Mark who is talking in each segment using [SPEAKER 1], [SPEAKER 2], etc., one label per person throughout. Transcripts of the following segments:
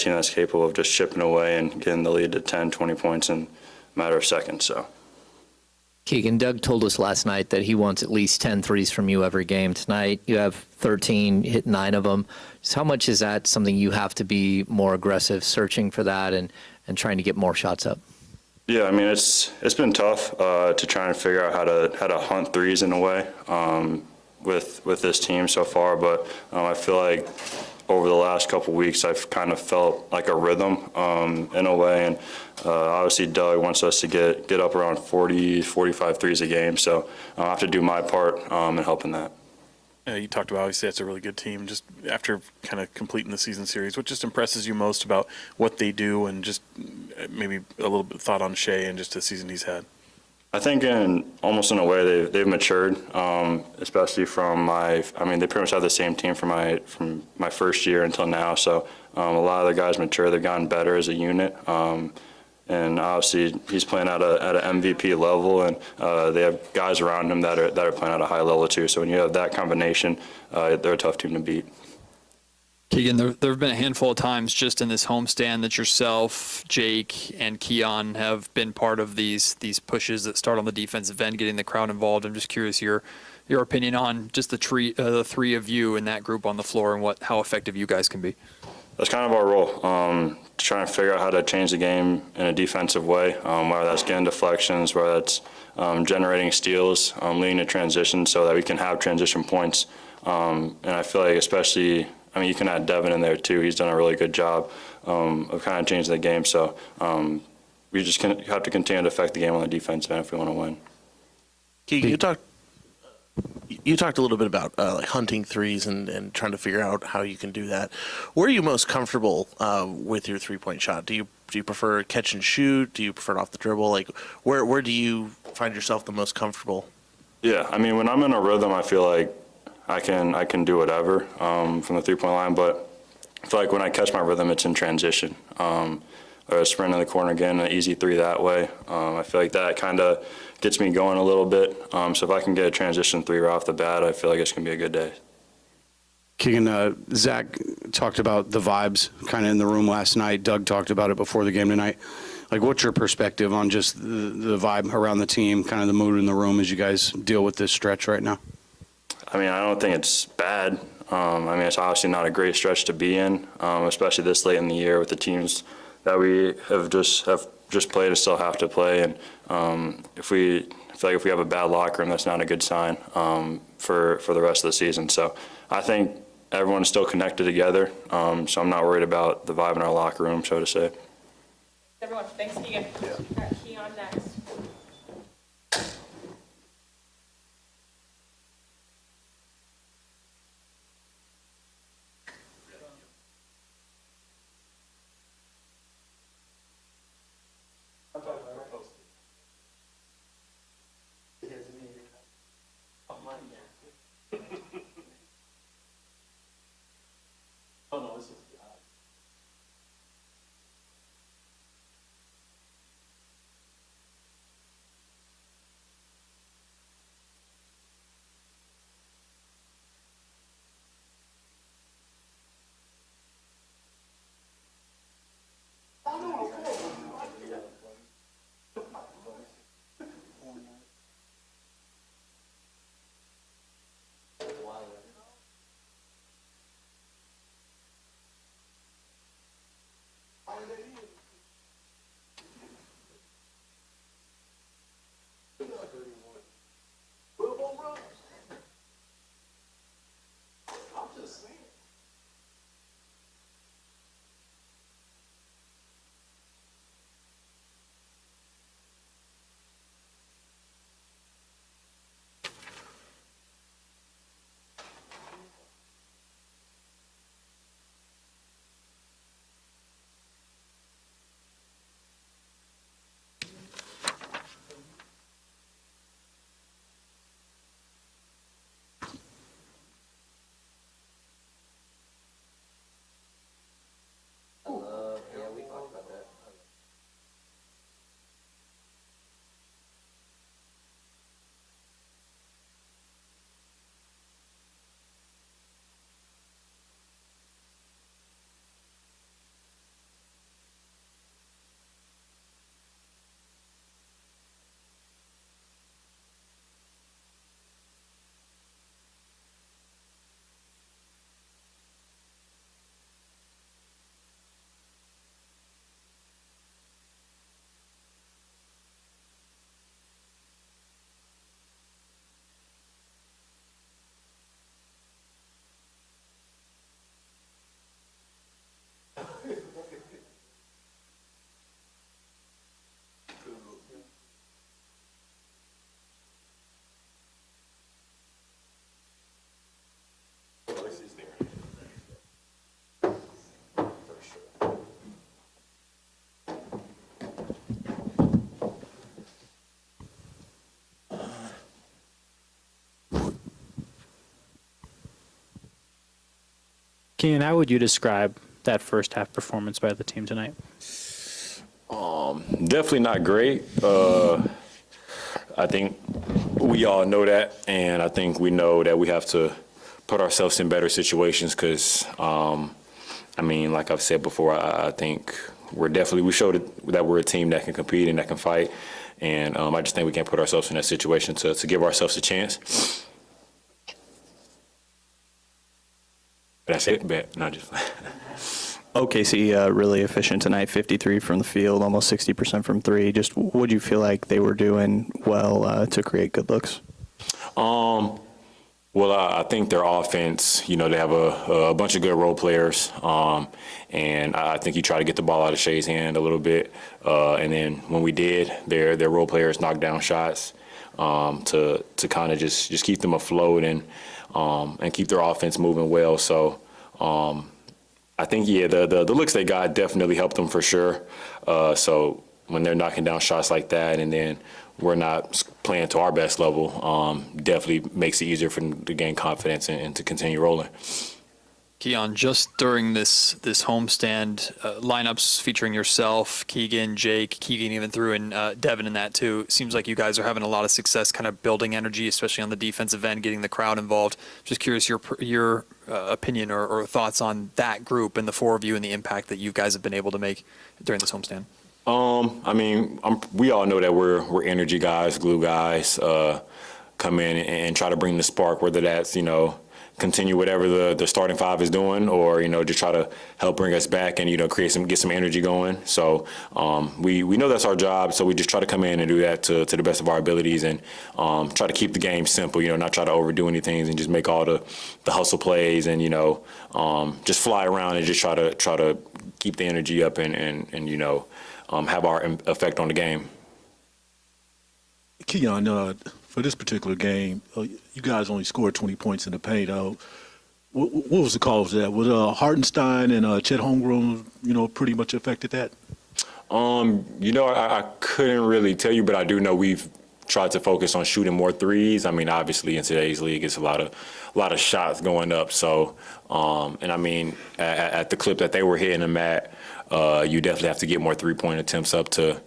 [SPEAKER 1] team that's capable of just chipping away and getting the lead to 10, 20 points in a matter of seconds. So.
[SPEAKER 2] Keegan, Doug told us last night that he wants at least 10 threes from you every game. Tonight you have 13, hit 9 of them. Just how much is that something you have to be more aggressive, searching for that and trying to get more shots up?
[SPEAKER 1] Yeah, I mean it's been tough to try and figure out how to hunt threes in a way with this team so far, but I feel like over the last couple weeks I've kind of felt like a rhythm in a way, and obviously Doug wants us to get up around 40, 45 threes a game, so I have to do my part in helping that.
[SPEAKER 3] You talked about, obviously, that's a really good team. Just after kind of completing the season series, what just impresses you most about what they do, and just maybe a little bit of thought on Shea and just the season he's had?
[SPEAKER 1] I think almost in a way they've matured, especially from they pretty much have the same team from my first year until now. So a lot of the guys mature. They've gotten better as a unit. And obviously he's playing at an MVP level, and they have guys around him that are playing at a high level too. So when you have that combination, they're a tough team to beat.
[SPEAKER 4] Keegan, there have been a handful of times just in this homestand that yourself, Jake, and Keon have been part of these pushes that start on the defensive end, getting the crowd involved. I'm just curious your opinion on just the three of you in that group on the floor and how effective you guys can be.
[SPEAKER 1] That's kind of our role, to try and figure out how to change the game in a defensive way, whether that's getting deflections, whether that's generating steals, leading to transition so that we can have transition points. And I feel like especially, you can add Devin in there too. He's done a really good job of kind of changing the game. So we just have to continue to affect the game on the defense end if we want to win.
[SPEAKER 5] Keegan, you talked a little bit about like hunting threes and trying to figure out how you can do that. Where are you most comfortable with your three-point shot? Do you prefer catch and shoot? Do you prefer it off the dribble? Like where do you find yourself the most comfortable?
[SPEAKER 1] Yeah, when I'm in a rhythm, I feel like I can do whatever from the three-point line, but I feel like when I catch my rhythm, it's in transition. Or a sprint in the corner again, an easy three that way. I feel like that kind of gets me going a little bit. So if I can get a transition three right off the bat, I feel like it's going to be a good day.
[SPEAKER 6] Keegan, Zach talked about the vibes kind of in the room last night. Doug talked about it before the game tonight. Like, what's your perspective on just the vibe around the team, kind of the mood in the room as you guys deal with this stretch right now?
[SPEAKER 1] I don't think it's bad. It's obviously not a great stretch to be in, especially this late in the year with the teams that we have just played and still have to play. And I feel like if we have a bad locker room, that's not a good sign for the rest of the season. So I think everyone's still connected together. So I'm not worried about the vibe in our locker room, so to say.
[SPEAKER 7] Everyone, thanks, Keegan. Yeah. Keon next.
[SPEAKER 8] Keon, how would you describe that first half performance by the team tonight?
[SPEAKER 1] Definitely not great. I think we all know that, and I think we know that we have to put ourselves in better situations because, like I've said before, I think we showed that we're a team that can compete and that can fight, and I just think we can't put ourselves in that situation to give ourselves a chance. That's it, bet. Not just.
[SPEAKER 9] OKC really efficient tonight, 53 from the field, almost 60% from three. Just what do you feel like they were doing well to create good looks?
[SPEAKER 1] Well, I think their offense, they have a bunch of good role players, and I think you try to get the ball out of Shea's hand a little bit, and then when we did, their role players knocked down shots to kind of just keep them afloat and keep their offense moving well. So. I think, the looks they got definitely helped them for sure. So when they're knocking down shots like that and then we're not playing to our best level, definitely makes it easier for them to gain confidence and to continue rolling.
[SPEAKER 4] Keon, just during this homestand, lineups featuring yourself, Keegan, Jake, Keegan even threw in Devin in that too. Seems like you guys are having a lot of success kind of building energy, especially on the defensive end, getting the crowd involved. Just curious your opinion or thoughts on that group and the four of you and the impact that you guys have been able to make during this homestand.
[SPEAKER 1] We all know that we're energy guys, glue guys, come in and try to bring the spark, whether that's, continue whatever the starting five is doing, or just try to help bring us back and get some energy going. So we know that's our job. So we just try to come in and do that to the best of our abilities and try to keep the game simple. Not try to overdo anything and just make all the hustle plays and just fly around and just try to keep the energy up and have our effect on the game.
[SPEAKER 10] Keon, for this particular game, you guys only scored 20 points in the paint. What was the cause of that? Was Hartenstein and Chet Holmgren, pretty much affected that?
[SPEAKER 1] I couldn't really tell you, but I do know we've tried to focus on shooting more threes. Obviously in today's league, it's a lot of shots going up. So, at the clip that they were hitting them at, you definitely have to get more 3-point attempts up to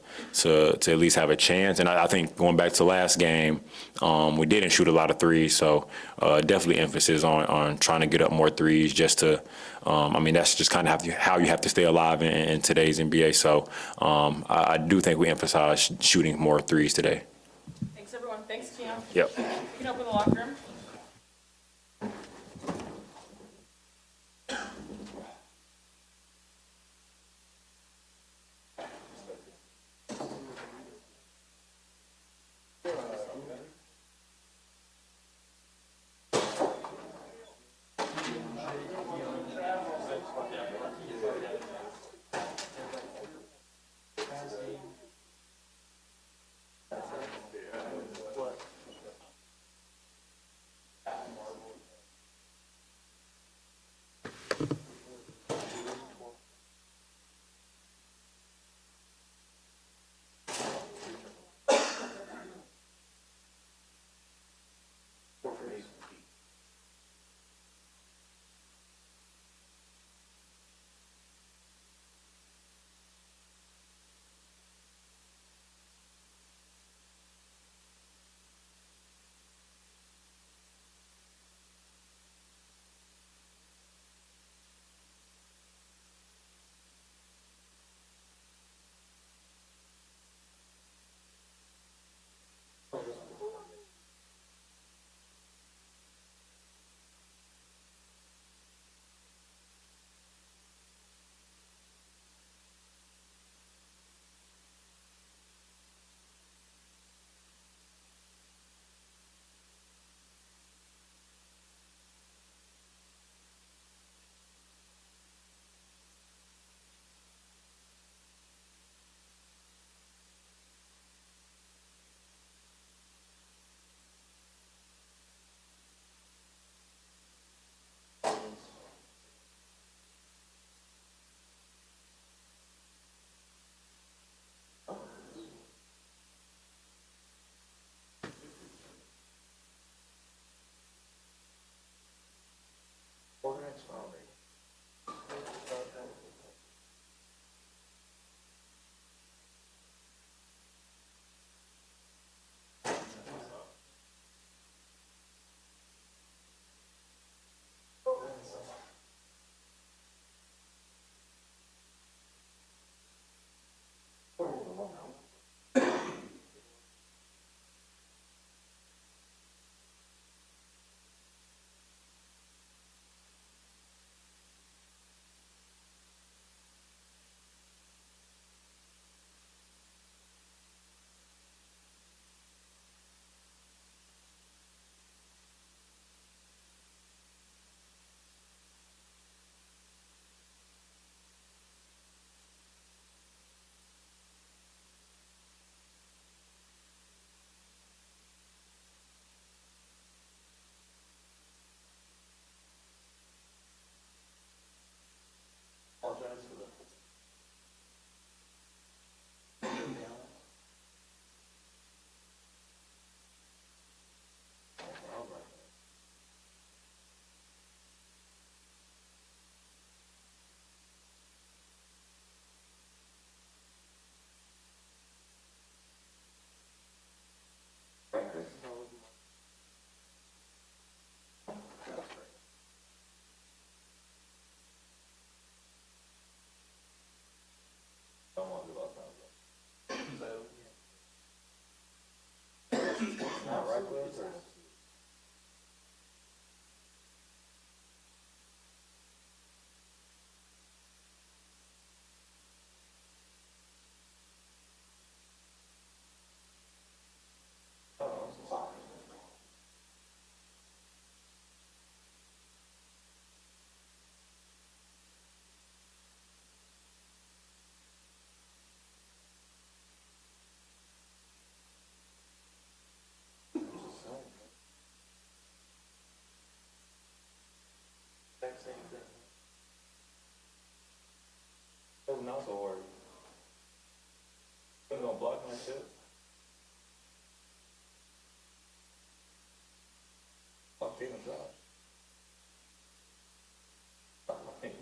[SPEAKER 1] at least have a chance. And I think going back to last game, we didn't shoot a lot of threes. So definitely emphasis on trying to get up more threes just to, that's just kind of how you have to stay alive in today's NBA. So I do think we emphasize shooting more threes today.
[SPEAKER 7] Thanks, everyone. Thanks, Keon.
[SPEAKER 1] Yep.
[SPEAKER 7] You can open the locker room.
[SPEAKER 1] exact same thing. Doesn't also work. I'm gonna block my shit. Block Tatum's out. Block my team.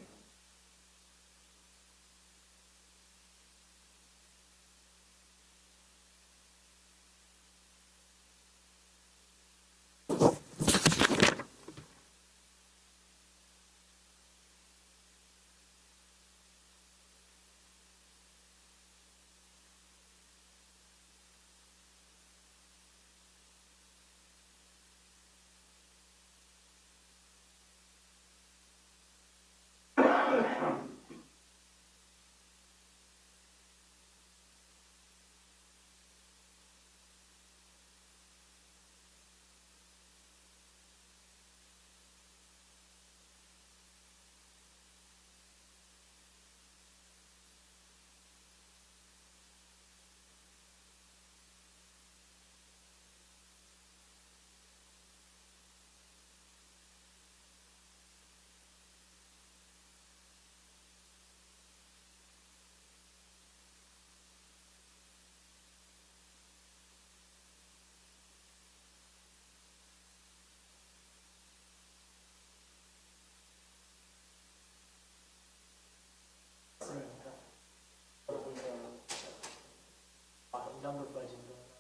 [SPEAKER 2] Number budget going on.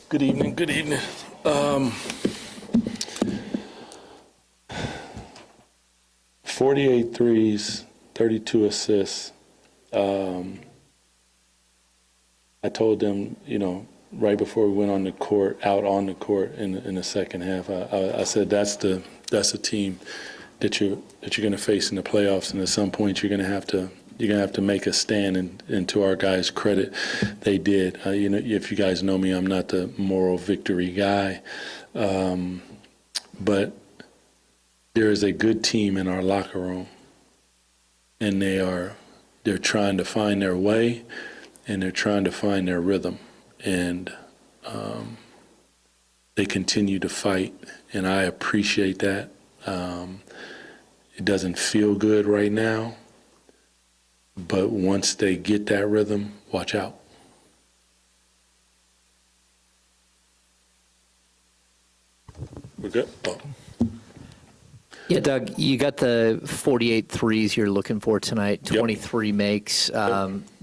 [SPEAKER 11] Good evening. Good evening. 48 threes, 32 assists.
[SPEAKER 10] I told them, right before we went on the court, out on the court in the second half, I said that's the team that you're going to face in the playoffs, and at some point you're going to have to make a stand. And to our guys' credit, they did. If you guys know me, I'm not the moral victory guy, but there is a good team in our locker room, and they're trying to find their way, and they're trying to find their rhythm, and they continue to fight, and I appreciate that. It doesn't feel good right now, but once they get that rhythm, watch out. We're good? Oh.
[SPEAKER 2] Yeah, Doug, you got the 48 threes you're looking for tonight,
[SPEAKER 10] Yep.
[SPEAKER 2] 23 makes.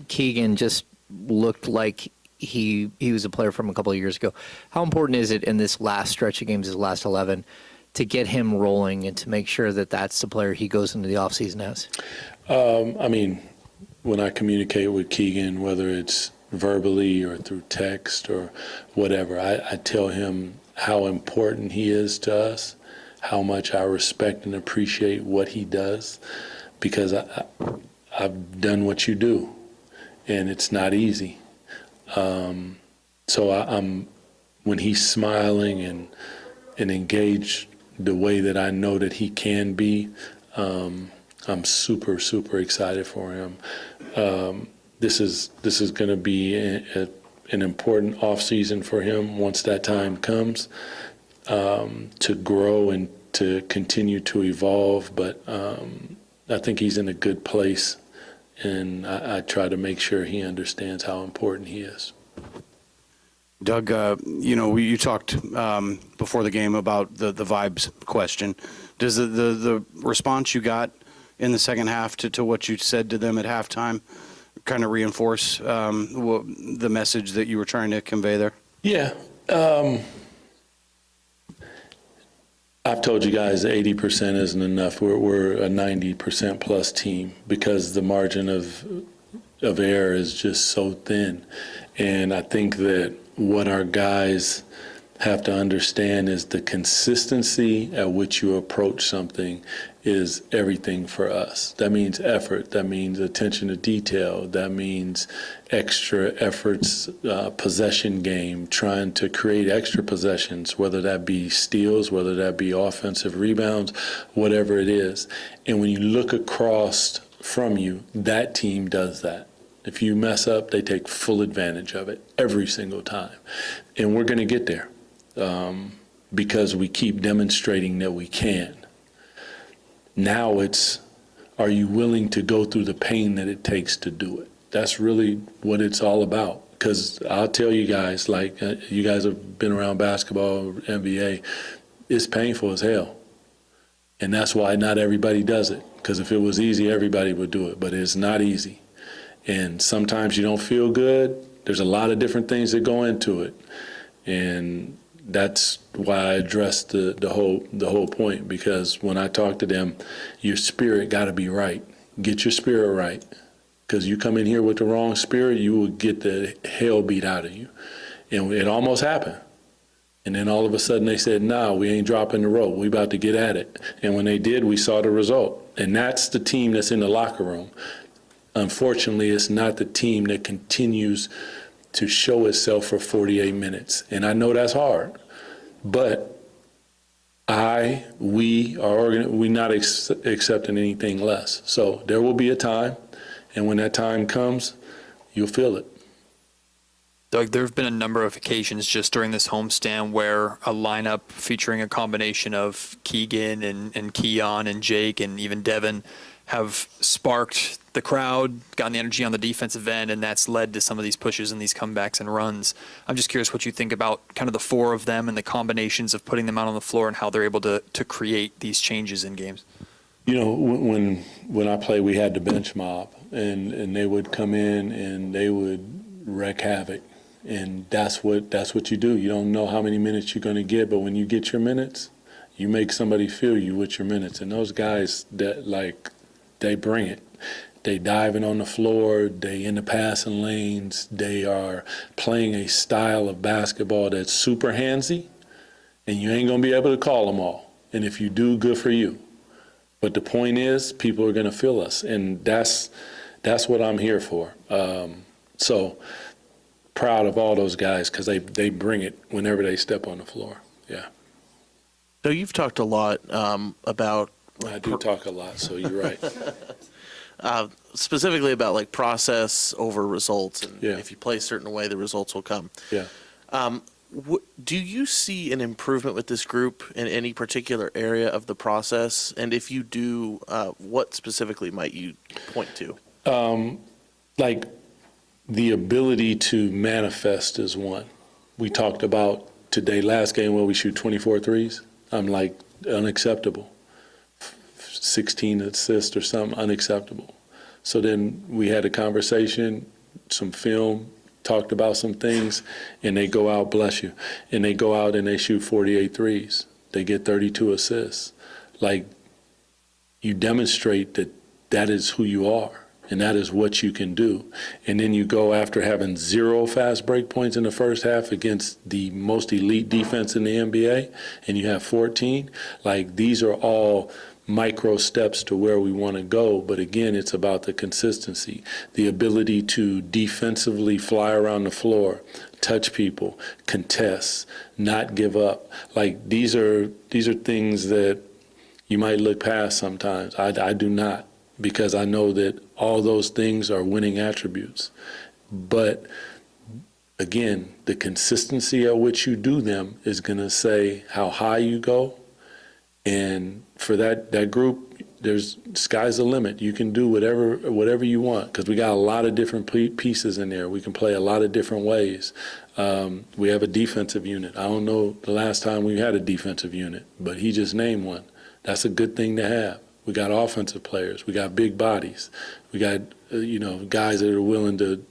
[SPEAKER 2] Keegan just looked like he was a player from a couple of years ago. How important is it in this last stretch of games, his last 11, to get him rolling and to make sure that that's the player he goes into the offseason as?
[SPEAKER 10] When I communicate with Keegan, whether it's verbally or through text or whatever, I tell him how important he is to us, how much I respect and appreciate what he does, because I've done what you do, and it's not easy. So I'm when he's smiling and engaged the way that I know that he can be, I'm super, super excited for him. This is going to be an important off season for him once that time comes, to grow and to continue to evolve. But I think he's in a good place, and I try to make sure he understands how important he is.
[SPEAKER 6] Doug, you talked before the game about the vibes question. Does the response you got in the second half to what you said to them at halftime kind of reinforce the message that you were trying to convey there?
[SPEAKER 10] Yeah. I've told you guys 80% isn't enough. We're a 90% plus team because the margin of error is just so thin. And I think that what our guys have to understand is the consistency at which you approach something is everything for us. That means effort. That means attention to detail. That means extra efforts, possession game, trying to create extra possessions, whether that be steals, whether that be offensive rebounds, whatever it is. And when you look across from you, that team does that. If you mess up, they take full advantage of it every single time. And we're going to get there because we keep demonstrating that we can. Now it's, are you willing to go through the pain that it takes to do it? That's really what it's all about. Because I'll tell you guys, you guys have been around basketball, NBA, it's painful as hell. And that's why not everybody does it. Because if it was easy, everybody would do it. But it's not easy. And sometimes you don't feel good. There's a lot of different things that go into it. And that's why I addressed the whole point, because when I talk to them, your spirit got to be right. Get your spirit right, because you come in here with the wrong spirit, you will get the hell beat out of you. And it almost happened. And then all of a sudden they said, "Nah, we ain't dropping the rope. We about to get at it." And when they did, we saw the result. And that's the team that's in the locker room. Unfortunately, it's not the team that continues to show itself for 48 minutes. And I know that's hard, but we're not accepting anything less. So there will be a time, and when that time comes, you'll feel it.
[SPEAKER 4] Doug, there have been a number of occasions just during this homestand where a lineup featuring a combination of Keegan and Keon and Jake and even Devin have sparked the crowd, gotten the energy on the defensive end, and that's led to some of these pushes and these comebacks and runs. I'm just curious what you think about kind of the four of them and the combinations of putting them out on the floor and how they're able to create these changes in games.
[SPEAKER 10] You know, when I play, we had the bench mob, and they would come in and they would wreak havoc. And that's what you do. You don't know how many minutes you're going to get, but when you get your minutes, you make somebody feel you with your minutes. And those guys that they bring it. They diving on the floor, they in the passing lanes, they are playing a style of basketball that's super handsy, and you ain't gonna be able to call them all. And if you do, good for you. But the point is, people are gonna feel us, and that's what I'm here for. So proud of all those guys because they bring it whenever they step on the floor. Yeah.
[SPEAKER 5] So you've talked a lot about.
[SPEAKER 10] I do talk a lot, so you're right.
[SPEAKER 5] Specifically about like process over results, and
[SPEAKER 10] Yeah.
[SPEAKER 5] if you play a certain way, the results will come.
[SPEAKER 10] Yeah.
[SPEAKER 5] Do you see an improvement with this group in any particular area of the process? And if you do, what specifically might you point to?
[SPEAKER 10] Like the ability to manifest is one. We talked about today, last game where we shoot 24 threes. I'm like, unacceptable. 16 assists or something, unacceptable. So then we had a conversation, some film, talked about some things, and they go out, bless you, and they go out and they shoot 48 threes. They get 32 assists. Like, you demonstrate that that is who you are, and that is what you can do. And then you go after having 0 fast break points in the first half against the most elite defense in the NBA, and you have 14. Like, these are all micro steps to where we want to go. But again, it's about the consistency, the ability to defensively fly around the floor, touch people, contest, not give up. Like, these are things that you might look past sometimes. I do not, because I know that all those things are winning attributes. But again, the consistency at which you do them is going to say how high you go. And for that group, there's sky's the limit. You can do whatever you want, because we got a lot of different pieces in there. We can play a lot of different ways. We have a defensive unit. I don't know the last time we had a defensive unit, but he just named one. That's a good thing to have. We got offensive players. We got big bodies. We got guys that are willing to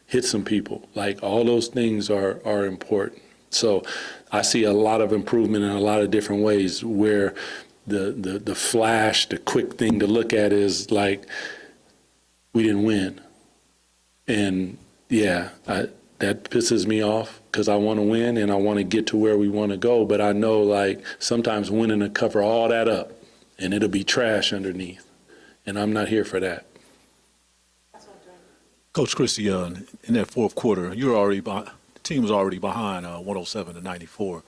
[SPEAKER 10] hit some people. Like, all those things are important. So I see a lot of improvement in a lot of different ways, where the flash, the quick thing to look at is like, we didn't win. And yeah, that pisses me off, because I want to win and I want to get to where we want to go. But I know, like, sometimes winning will cover all that up and it'll be trash underneath. And I'm not here for that.
[SPEAKER 11] Coach Christie, in that fourth quarter, the team was already behind 107-94,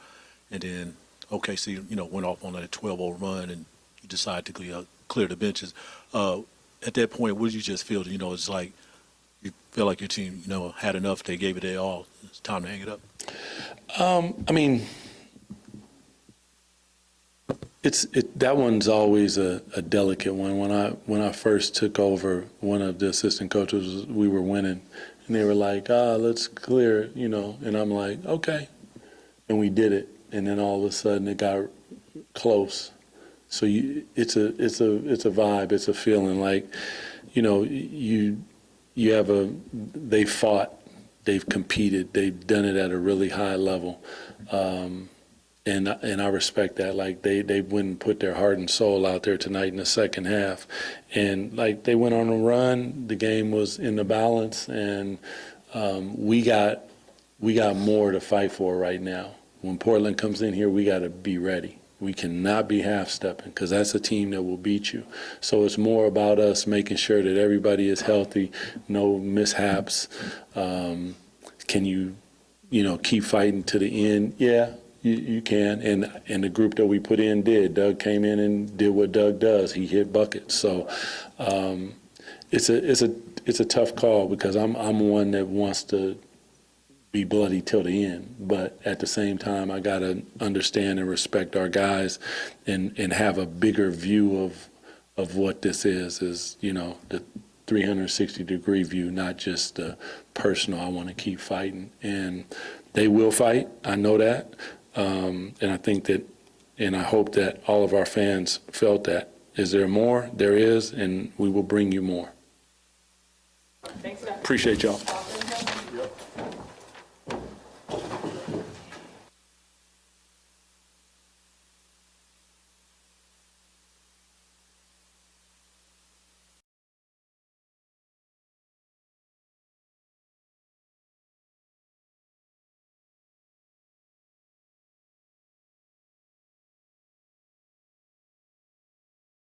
[SPEAKER 11] and then OKC, went off on that 12-0 run, and you decided to clear the benches. At that point, what did you just feel? It's like you feel like your team, had enough. They gave it their all. It's time to hang it up.
[SPEAKER 10] I mean, that one's always a delicate one. When I first took over, one of the assistant coaches, we were winning, and they were like, let's clear, and I'm like, okay, and we did it, and then all of a sudden it got close. So it's a vibe, it's a feeling, like, you have they fought, they've competed, they've done it at a really high level. And I respect that. Like, they went and put their heart and soul out there tonight in the second half. And, like, they went on a run. The game was in the balance, and we got more to fight for right now. When Portland comes in here, we got to be ready. We cannot be half-stepping, because that's a team that will beat you. So it's more about us making sure that everybody is healthy, no mishaps. Can you, keep fighting to the end? Yeah. You can, and the group that we put in did. Doug came in and did what Doug does. He hit buckets. So it's a tough call, because I'm one that wants to be bloody till the end. But at the same time, I gotta understand and respect our guys, and have a bigger view of what this is the 360-degree view, not just the personal. I want to keep fighting, and they will fight. I know that. And I think that, and I hope that all of our fans felt that. Is there more? There is, and we will bring you more.
[SPEAKER 7] Thanks, Doug.
[SPEAKER 10] Appreciate y'all.